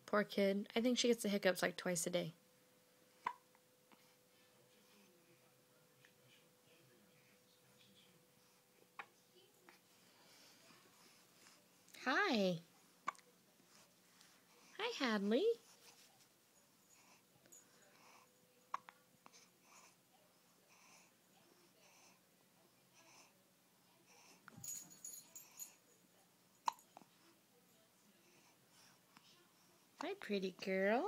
Poor kid. I think she gets the hiccups like twice a day. Hi. Hi, Hadley. Hi, pretty girl.